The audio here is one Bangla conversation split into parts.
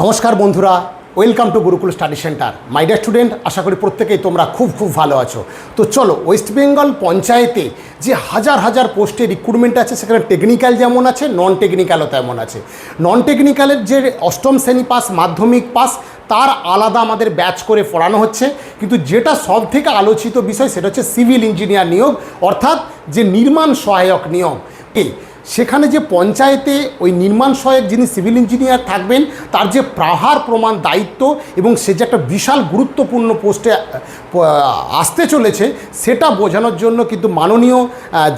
নমস্কার বন্ধুরা, welcome to Gurukul study centre. My dear student, আশা করি প্রত্যেকেই তোমরা খুব ভালো আছো। তো চলো, ওয়েস্ট বেঙ্গল পঞ্চায়েতে যে হাজার হাজার পোস্টে রিক্রুটমেন্ট আছে, সেখানে টেকনিক্যাল যেমন আছে, নন টেকনিক্যালও তেমন আছে। নন টেকনিক্যালের যে অষ্টম শ্রেণী পাস, মাধ্যমিক পাস, তার আলাদা আমাদের ব্যাচ করে পড়ানো হচ্ছে। কিন্তু যেটা সব থেকে আলোচিত বিষয় সেটা হচ্ছে সিভিল ইঞ্জিনিয়ার নিয়োগ, অর্থাৎ যে নির্মাণ সহায়ক নিয়োগ। সেখানে যে পঞ্চায়েতে ওই নির্মাণ সহায়ক যিনি সিভিল ইঞ্জিনিয়ার থাকবেন, তার যে পাহাড় প্রমাণ দায়িত্ব এবং সে যে একটা বিশাল গুরুত্বপূর্ণ পোস্টে আসতে চলেছে, সেটা বোঝানোর জন্য কিন্তু মাননীয়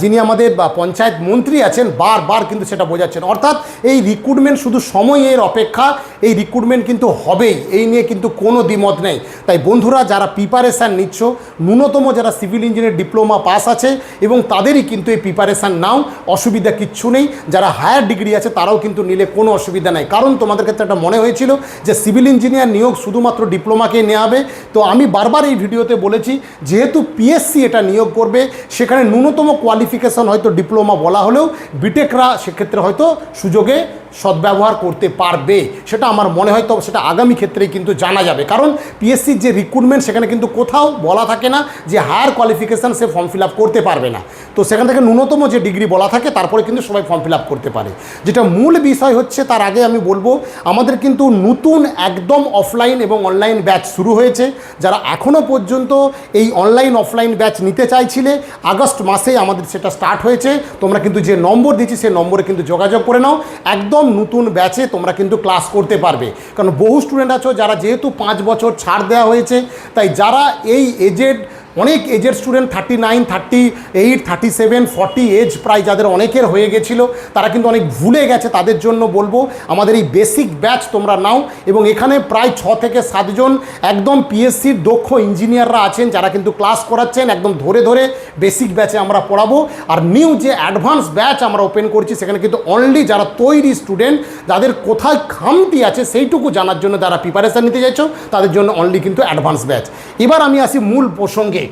যিনি আমাদের পঞ্চায়েত মন্ত্রী আছেন বারবার কিন্তু সেটা বোঝাচ্ছেন। অর্থাৎ এই রিক্রুটমেন্ট শুধু সময়ের অপেক্ষা, এই রিক্রুটমেন্ট কিন্তু হবেই, এই নিয়ে কিন্তু কোনো দ্বিমত নেই। তাই বন্ধুরা, যারা প্রিপারেশান নিচ্ছ, ন্যূনতম যারা সিভিল ইঞ্জিনিয়ার ডিপ্লোমা পাস আছে এবং তাদেরই কিন্তু এই প্রিপারেশান নাও, অসুবিধা কিচ্ছু নেই। যারা হায়ার ডিগ্রি আছে তারাও কিন্তু নিলে কোনো অসুবিধা নেই। কারণ তোমাদের ক্ষেত্রে একটা মনে হয়েছিল যে সিভিল ইঞ্জিনিয়ার নিয়োগ শুধুমাত্র ডিপ্লোমাকেই নেওয়া হবে। তো আমি বারবার এই ভিডিওতে বলেছি, যেহেতু পিএসসি এটা নিয়োগ করবে, সেখানে ন্যূনতম কোয়ালিফিকেশন হয়তো ডিপ্লোমা বলা হলেও বিটেকরা সেক্ষেত্রে হয়তো সুযোগে সদ্ব্যবহার করতে পারবে। সেটা আমার মনে হয়, তো সেটা আগামী ক্ষেত্রেই কিন্তু জানা যাবে। কারণ পিএসসির যে রিক্রুটমেন্ট, সেখানে কিন্তু কোথাও বলা থাকে না যে হায়ার কোয়ালিফিকেশান সে ফর্ম ফিল আপ করতে পারবে না। তো সেখান থেকে ন্যূনতম যে ডিগ্রি বলা থাকে, তারপরে কিন্তু সবাই ফর্ম ফিল আপ করতে পারে। যেটা মূল বিষয় হচ্ছে, তার আগে আমি বলবো, আমাদের কিন্তু নতুন একদম অফলাইন এবং অনলাইন ব্যাচ শুরু হয়েছে। যারা এখনও পর্যন্ত এই অনলাইন অফলাইন ব্যাচ নিতে চাইছিলে, আগস্ট মাসেই আমাদের সেটা স্টার্ট হয়েছে। তোমরা কিন্তু যে নম্বর দিচ্ছি সেই নম্বরে কিন্তু যোগাযোগ করে নাও। একদম নতুন ব্যাচে তোমরা কিন্তু ক্লাস করতে পারবে। কারণ বহু স্টুডেন্ট আছো যারা, যেহেতু 5 বছর ছাড় দেওয়া হয়েছে, তাই যারা এই এজেড, অনেক এজের স্টুডেন্ট 39, 38, 37, 40 এজ প্রায় যাদের অনেকের হয়ে গেছিলো, তারা কিন্তু অনেক ভুলে গেছে। তাদের জন্য বলবো, আমাদের এই বেসিক ব্যাচ তোমরা নাও। এবং এখানে প্রায় 6 থেকে 7 জন একদম পিএসসির দক্ষ ইঞ্জিনিয়াররা আছেন, যারা কিন্তু ক্লাস করাচ্ছেন একদম ধরে ধরে। বেসিক ব্যাচে আমরা পড়াবো। আর নিউ যে অ্যাডভান্স ব্যাচ আমরা ওপেন করছি, সেখানে কিন্তু অনলি যারা তৈরি স্টুডেন্ট, যাদের কোথায় খামতি আছে সেইটুকু জানার জন্য যারা প্রিপারেশান নিতে চাইছো, তাদের জন্য অনলি কিন্তু অ্যাডভান্স ব্যাচ। এবার আমি আসি মূল প্রসঙ্গে,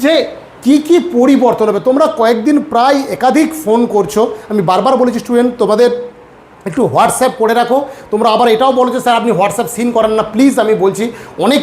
যে কি পরিবর্তন হবে। তোমরা কয়েকদিন প্রায় একাধিক ফোন করছো। আমি বারবার বলেছি, স্টুডেন্ট তোমাদের একটু হোয়াটসঅ্যাপ করে রাখো। তোমরা আবার এটাও বলো যে স্যার আপনি হোয়াটসঅ্যাপ সিন করেন না। প্লিজ, আমি বলছি, অনেক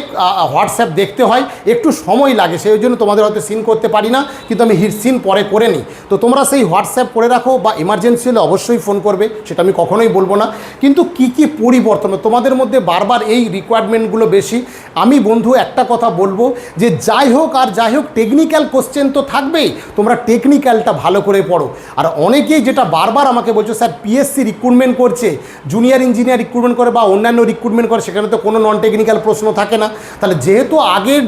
হোয়াটসঅ্যাপ দেখতে হয়, একটু সময় লাগে, সেই জন্য তোমাদের হয়তো সিন করতে পারি না, কিন্তু আমি সিন পরে করে নিই। তো তোমরা সেই হোয়াটসঅ্যাপ করে রাখো, বা এমার্জেন্সি হলে অবশ্যই ফোন করবে, সেটা আমি কখনোই বলবো না। কিন্তু কি পরিবর্তন তোমাদের মধ্যে বারবার এই রিকোয়ারমেন্টগুলো বেশি। আমি বন্ধু একটা কথা বলবো, যে যাই হোক আর যাই হোক, টেকনিক্যাল কোশ্চেন তো থাকবেই, তোমরা টেকনিক্যালটা ভালো করে পড়ো। আর অনেকেই যেটা বারবার আমাকে বলছো, স্যার পিএসসি রিক্রুটমেন্ট করছে, জুনিয়র ইঞ্জিনিয়ার রিক্রুটমেন্ট করে বা অন্যান্য রিক্রুটমেন্ট করে, সেখানে তো কোনো নন টেকনিক্যাল প্রশ্ন থাকে না। তাহলে যেহেতু আগের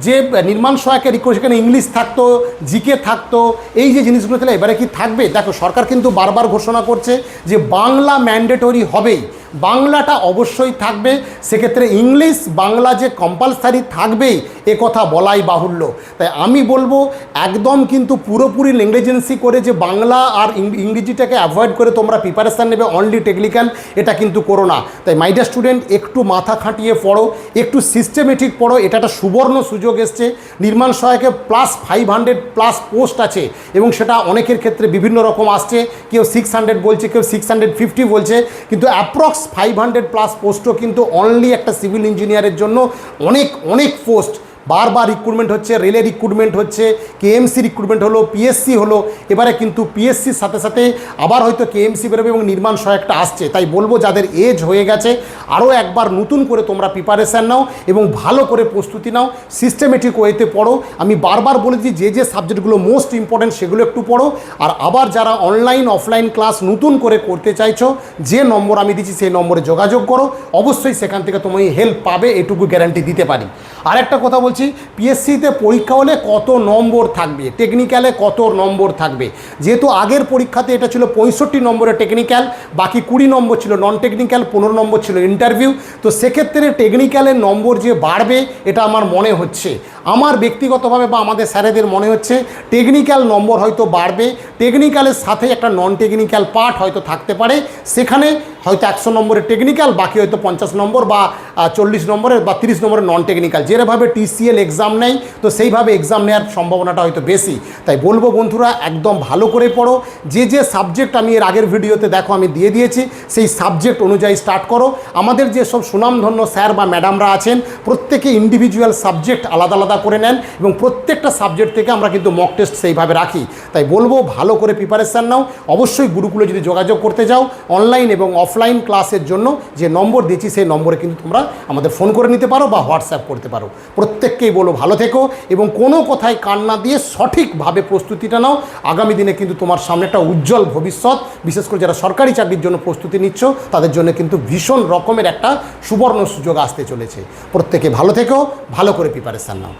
যে নির্মাণ সহায়কের রিক্রুট, সেখানে ইংলিশ থাকতো, জিকে থাকতো, এই যে জিনিসগুলো, তাহলে এবারে কি থাকবে? দেখো, সরকার কিন্তু বারবার ঘোষণা করছে যে বাংলা ম্যান্ডেটরি হবেই, বাংলাটা অবশ্যই থাকবে। সেক্ষেত্রে ইংলিশ বাংলা যে কম্পালসারি থাকবেই, এ কথা বলাই বাহুল্য। তাই আমি বলবো, একদম কিন্তু পুরোপুরি ল্যাঙ্গুয়েজেন্সি করে যে বাংলা আর ইংরেজিটাকে অ্যাভয়েড করে তোমরা প্রিপারেশান নেবে অনলি টেকনিক্যাল, এটা কিন্তু করো না। তাই মাই ডিয়ার স্টুডেন্ট, একটু মাথা খাটিয়ে পড়ো, একটু সিস্টেমেটিক পড়ো। এটা একটা সুবর্ণ সুযোগ এসছে। নির্মাণ সহায়কে +500+ পোস্ট আছে, এবং সেটা অনেকের ক্ষেত্রে বিভিন্ন রকম আসছে। কেউ 600 বলছে, কেউ 650 বলছে, কিন্তু অ্যাপ্রক্স 500+ পোস্টও কিন্তু অনলি একটা সিভিল ইঞ্জিনিয়ারের জন্য অনেক পোস্ট। বারবার রিক্রুটমেন্ট হচ্ছে, রেলে রিক্রুটমেন্ট হচ্ছে, কেএমসি রিক্রুটমেন্ট হলো, পিএসসি হলো, এবারে কিন্তু পিএসসির সাথে সাথে আবার হয়তো কেএমসি বেরোবে এবং নির্মাণ সহায়কটা আসছে। তাই বলবো, যাদের এজ হয়ে গেছে, আরও একবার নতুন করে তোমরা প্রিপারেশান নাও এবং ভালো করে প্রস্তুতি নাও, সিস্টেমেটিক ওয়েতে পড়ো। আমি বারবার বলেছি, যে সাবজেক্টগুলো মোস্ট ইম্পর্টেন্ট সেগুলো একটু পড়ো। আর আবার যারা অনলাইন অফলাইন ক্লাস নতুন করে করতে চাইছো, যে নম্বর আমি দিচ্ছি সেই নম্বরে যোগাযোগ করো। অবশ্যই সেখান থেকে তুমি হেল্প পাবে, এটুকু গ্যারান্টি দিতে পারি। আর একটা কথা বলছি, পিএসসিতে পরীক্ষা হলে কত নম্বর থাকবে, টেকনিক্যালে কত নম্বর থাকবে। যেহেতু আগের পরীক্ষাতে এটা ছিল 65 নম্বরের টেকনিক্যাল, বাকি 20 নম্বর ছিল নন টেকনিক্যাল, 15 নম্বর ছিল ইন্টারভিউ। তো সেক্ষেত্রে টেকনিক্যালের নম্বর যে বাড়বে, এটা আমার মনে হচ্ছে, আমার ব্যক্তিগতভাবে বা আমাদের স্যারেদের মনে হচ্ছে, টেকনিক্যাল নম্বর হয়তো বাড়বে। টেকনিক্যালের সাথে একটা নন টেকনিক্যাল পার্ট হয়তো থাকতে পারে। সেখানে হয়তো 100 নম্বরের টেকনিক্যাল, বাকি হয়তো 50 নম্বর বা 40 নম্বরের বা 30 নম্বরের নন টেকনিক্যাল। যেভাবে TCL এক্সাম নেয় তো সেইভাবে এক্সাম নেওয়ার সম্ভাবনাটা হয়তো বেশি। তাই বলবো বন্ধুরা, একদম ভালো করে পড়ো। যে সাবজেক্ট আমি এর আগের ভিডিওতে দেখো আমি দিয়ে দিয়েছি, সেই সাবজেক্ট অনুযায়ী স্টার্ট করো। আমাদের যে সব সুনামধন্য স্যার বা ম্যাডামরা আছেন, প্রত্যেকে ইন্ডিভিজুয়াল সাবজেক্ট আলাদা আলাদা করে নেন এবং প্রত্যেকটা সাবজেক্ট থেকে আমরা কিন্তু মক টেস্ট সেইভাবে রাখি। তাই বলবো ভালো করে প্রিপারেশান নাও। অবশ্যই গুরুকুলে যদি যোগাযোগ করতে যাও, অনলাইন এবং অফলাইন ক্লাসের জন্য যে নম্বর দিয়েছি সেই নম্বরে কিন্তু তোমরা আমাদের ফোন করে নিতে পারো বা হোয়াটসঅ্যাপ করতে পারো। প্রত্যেককেই বলো ভালো থেকো এবং কোনো কথায় কান না দিয়ে সঠিকভাবে প্রস্তুতিটা নাও। আগামী দিনে কিন্তু তোমার সামনে একটা উজ্জ্বল ভবিষ্যৎ, বিশেষ করে যারা সরকারি চাকরির জন্য প্রস্তুতি নিচ্ছ তাদের জন্য কিন্তু ভীষণ রকমের একটা সুবর্ণ সুযোগ আসতে চলেছে। প্রত্যেকে ভালো থেকো, ভালো করে প্রিপারেশান নাও।